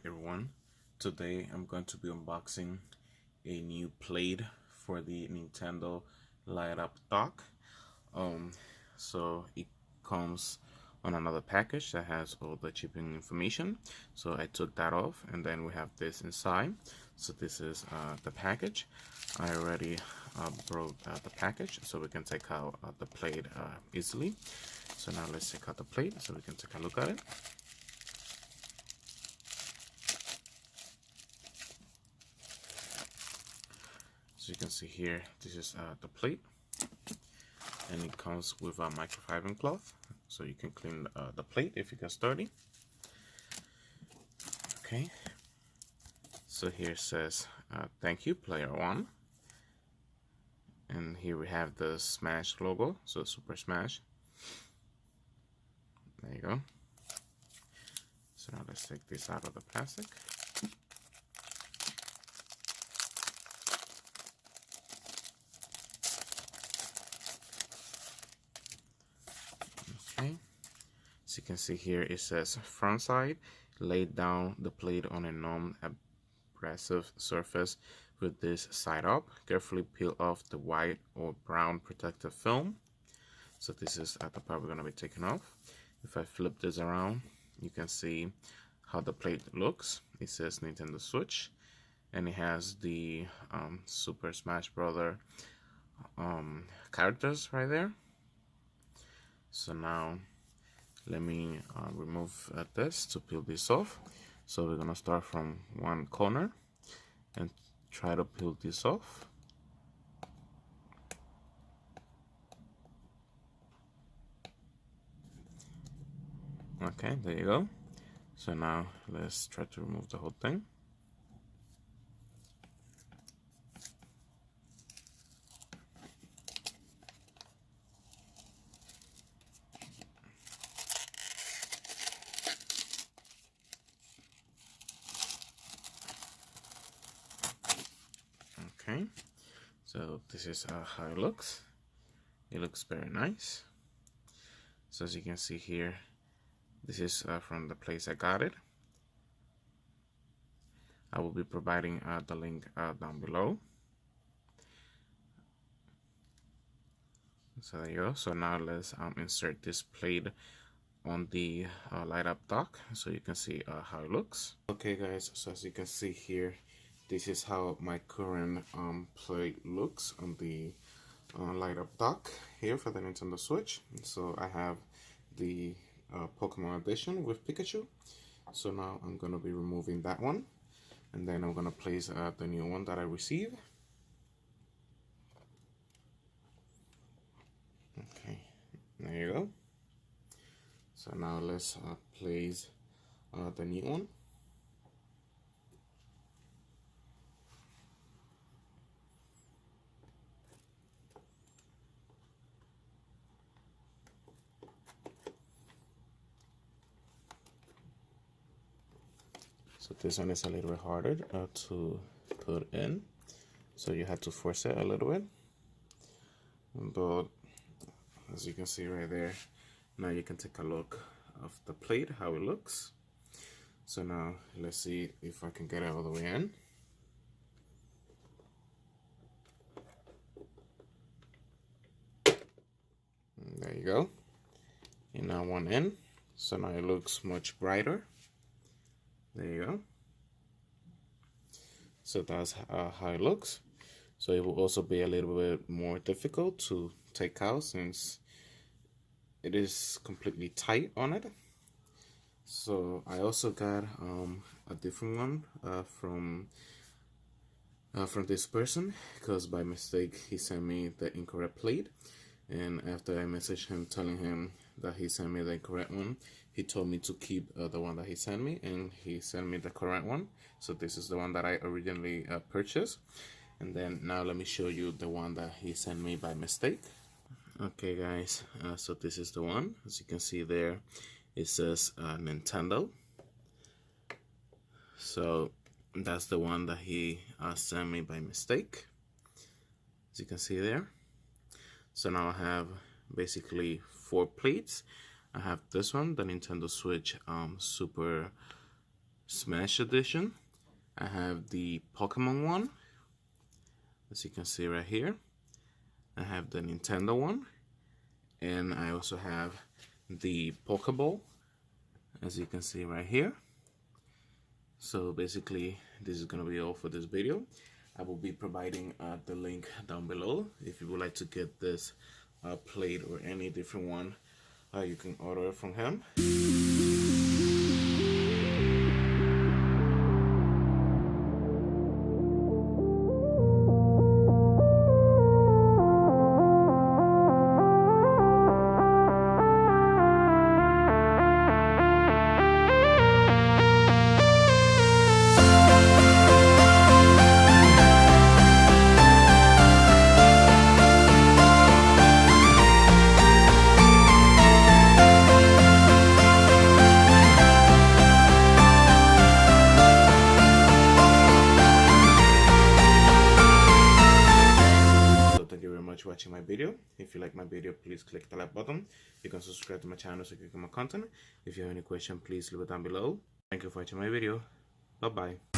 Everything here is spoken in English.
everyone. Today I'm going to be unboxing a new plate for the Nintendo Light Up dock. So it comes on another package that has all the shipping information. So I took that off, and then we have this inside. So this is the package. I already broke the package, so we can take out the plate easily. So now let's take out the plate so we can take a look at it. So you can see here, this is the plate, and it comes with a microfiber cloth, so you can clean the plate if it gets dirty. Okay, so here it says thank you player one, and here we have the Smash logo, so Super Smash. There you go. So now let's take this out of the plastic. Okay, so you can see here it says front side, lay down the plate on a non-abrasive surface with this side up. Carefully peel off the white or brown protective film. So this is the part we're going to be taking off. If I flip this around, you can see how the plate looks. It says Nintendo Switch, and it has the Super Smash Bros. Characters right there. So now let me remove this to peel this off. So we're gonna start from one corner and try to peel this off. Okay, there you go. So now let's try to remove the whole thing. Okay, so this is how it looks. It looks very nice. So as you can see here, this is from the place I got it. I will be providing the link down below. So there you go. So now let's insert this plate on the light up dock so you can see how it looks. Okay guys, so as you can see here, this is how my current plate looks on the light up dock here for the Nintendo Switch. So I have the Pokemon edition with Pikachu. So now I'm gonna be removing that one, and then I'm gonna place the new one that I received. Okay, there you go. So now let's place the new one. So this one is a little bit harder to put in, so you have to force it a little bit. But as you can see right there, now you can take a look of the plate, how it looks. So now let's see if I can get it all the way in. And there you go. And now one in. So now it looks much brighter. There you go. So that's how it looks. So it will also be a little bit more difficult to take out since it is completely tight on it. So I also got a different one from this person, because by mistake he sent me the incorrect plate, and after I messaged him telling him that he sent me the incorrect one, he told me to keep the one that he sent me, and he sent me the correct one. So this is the one that I originally purchased, and then now let me show you the one that he sent me by mistake. Okay guys, so this is the one. As you can see there, it says Nintendo. So that's the one that he sent me by mistake, as you can see there. So now I have basically 4 plates. I have this one, the Nintendo Switch Super Smash Edition. I have the Pokemon one, as you can see right here. I have the Nintendo one, and I also have the Pokeball, as you can see right here. So basically, this is gonna be all for this video. I will be providing the link down below. If you would like to get this plate or any different one, you can order it from him. Watching my video. If you like my video, please click the like button. You can subscribe to my channel so you can get more content. If you have any question, please leave it down below. Thank you for watching my video. Bye bye.